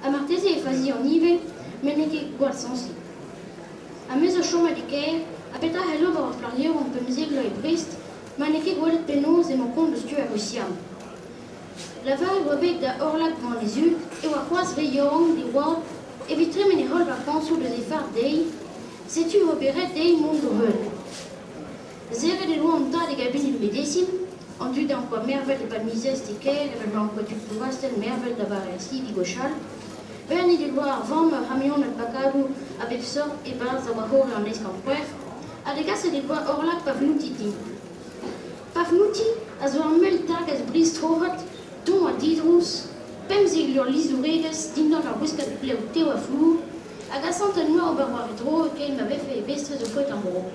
A martese e fazia nive, meneke guarsansi. A mesa choma de quai, a peta hello va plario on peut mziglo e brist, maneke gualet penos et mon compte de stu a Russiam. La vague wabek da orlak devant les yeux, et wa croise veillon des rois, et vitre mene hol va penso de zefar dei, c'est-tu roberet dei monde heul. Zere de loin ta de gabine de médecine, en tu dans quoi merveille de palmises de quai, et dans quoi tu pourras tel merveille d'abaresi di gochal, Berni de Loire, Vam, Ramion, et Pacado, avec sort et base à Wahor et en escampuer, a des gasses de Loire Orlac Pavnuti. Pavnuti, a zoarmel tag as brise trohat, ton a didrous, pemzig lor lisourigas, dindor la busca de pleu teo a flou, a gassant à noir au barroir et drôle, qu'elle m'avait fait bestre de fouet en gros.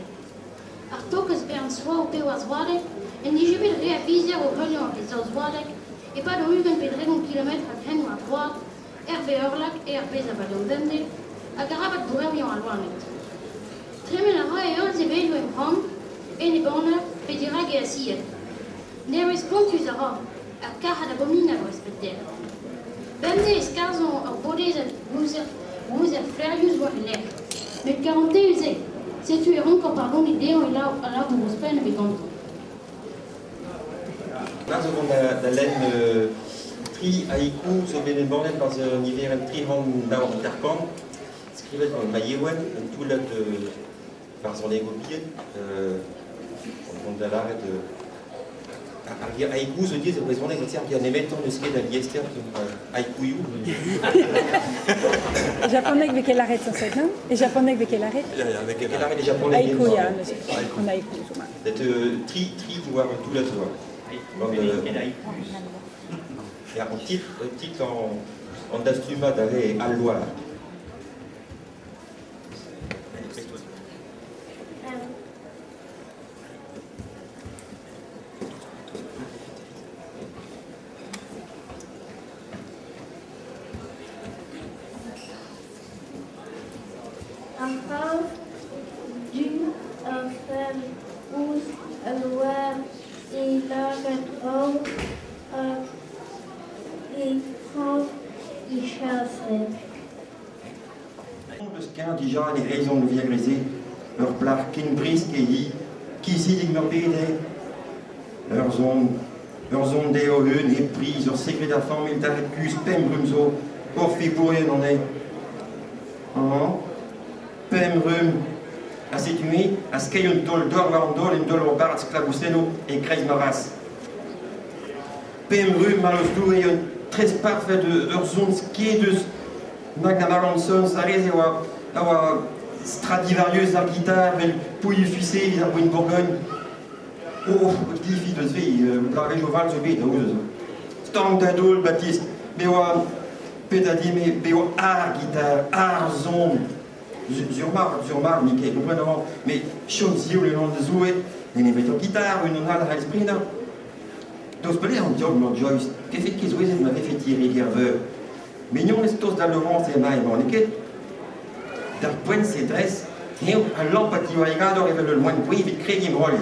Artokas bern soa au peu azwadek, et n'y jamais de réaviser au reliant des azwadek, et pas de rugen pedregon kilomètre à hen ou à droite, RB Orlac et RB Zabadon Vende, a garabat bourrevion à loanet. Tremenara et ol zebeilu en prom, et ne bonne, pedirag et asiet. Neres pontus ara, a caha d'abomina respecter. Vende escarzon a bodez a wuzer flerius war lek. Mais 40 usé, c'est tu eron quand pardon l'idée on est là à la vous spenne avec on. Là, on a la laine tri haïku, so ben bornet dans un hiver un tri rang d'or intercom, scrivet dans le maillewen, tout là de par son égobier, on a l'arrêt de haïku, se dit, c'est président des tiers qui en émettent de ce qui est d'aliester haïku. Japonais avec quel arrêt ça non? Et japonais avec quel arrêt? Avec quel arrêt les japonais? Haïku, on haïku. Cette tri qui voit tout là toi. Et un titre en d'astuma d'aller à Loire. Déjà les raisons de viagriser, leur plat kin brisque et y, qui s'y dignorbide, leurs ondes déohun et prises, leur secret d'affaires militaires cus, pem rumzo, pour figurer n'en est. Pem rum, à situer, à ce qu'il y a une dol d'or, une dol au bar, sclabousseno et kreis maras. Pem rum, malosdou, et un très parfait de Urzon, ski de Magna Maranson, ça réserve. Stradivarius à guitare, vel pouille fuissé, les arbres in Bourgogne. Oh, petit fille de Zvey, la région Val, je vais, Stang d'Adol, Baptiste, Béwa, Pétadime, Béwa, art guitare, art zone. Zurmar, Mickey, comprenez-vous, mais Chomzio, le nom de Zoué, les mettons guitare, une onade à l'esprit, non? Tous pelés en job, non, Joyce, qu'est-ce que Zoué m'avait fait tirer, Gerveur? Mais nous, les tous dans le vent, c'est maïs, bon, d'un point se dresse, et à l'empathie oigado arrive le loin de bruit, vite crédit molle.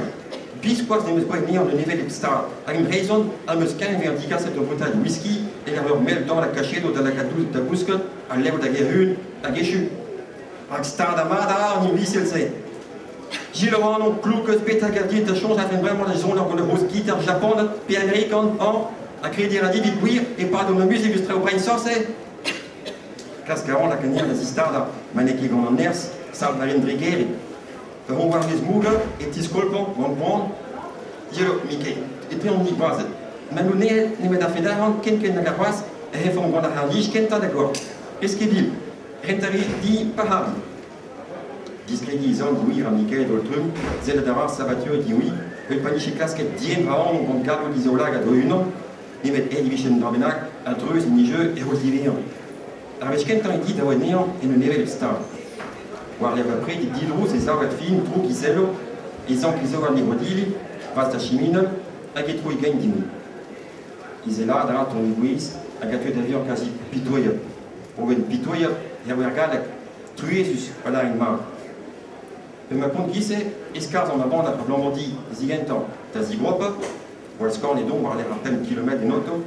Bisquois ne me pas venir de niveau de star. À une raison, à Musquin vient indiquer cette bouteille de whisky, et leur mêle dans la cachette de la cadouze de bousque, à l'air de la guérune, à guéchu. À star d'amada, on y vit celle-ci. J'ai le rang, non, clou que ce bêta gardien de chance, a fait vraiment les zones dans le rose guitare japonais, puis américaine, à crédit à dit oui, et pas de ma musique illustrée au brain sauce. Cascaron, la canine, l'assistada, maneki comme en ners, sal marine brigeri. On voit les moules, et tiscolpon, on prend, yellow, Mickey. Et puis on dit, bah, Malouné, ne me da fédaran, ken na garwas, et refond dans la hardige, ken ta d'accord. Qu'est-ce qu'il dit? Rentari dit, pas discrédit, ils ont dit oui, Mickey, d'Oltrum, zèle d'avoir sa voiture, dit oui, le panier casquette, diem, raon, on garde l'isolag à deux ans, ils mettent Edivision Dormenac, un treuse, ni-jeu, et rosivien. Alors, je quand il dit d'avoir néant et ne n'avait le star. Voir les après, il dit drôle, c'est ça, votre fille, trop qui s'est là, ils ont qu'ils ont les rodilles, passe ta chimine, à qui trop il gagne 10 000. Ils sont là, dans ton égoïsme, à qui tu es d'avion quasi pitoyable. Pour une pitoyable, il y a un gars tué sur la une marque. Je me compte qui c'est, escars en avant, la Blambandie, Zigentan, t'as Zigrope, ou le score les dons, voir les rappels kilomètres des notos.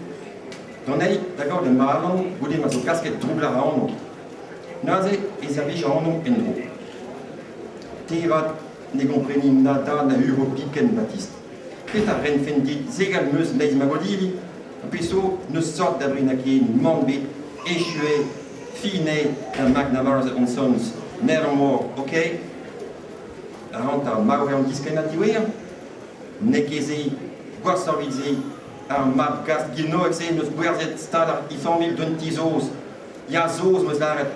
Dan hij, d'accord, de Marlon, hoe die met zo'n casquette trouble à rendre. Naze, et service à rendre en gros. Tira, ne compreni nada na Europe Ken Baptiste. Peta renfendi, zegalmeus leis magodili, peso ne sort d'abrinaki, mambi, échoué, fine, un McNamara and Sons, nevermore, ok? Ranta, magorean diskenatiwer, nekezi, guarsorvizi, ar map gast gilno exe, neus guerzet stadar, ifamil d'un tizos, ya zos meus laret,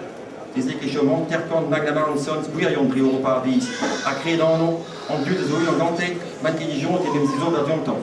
des ekechomont, terkant McNamara and Sons, guerion dri Europa vis, a créé dans nous, en but de zoï en ganté, man qui dijon, et même ciseaux d'argent temps.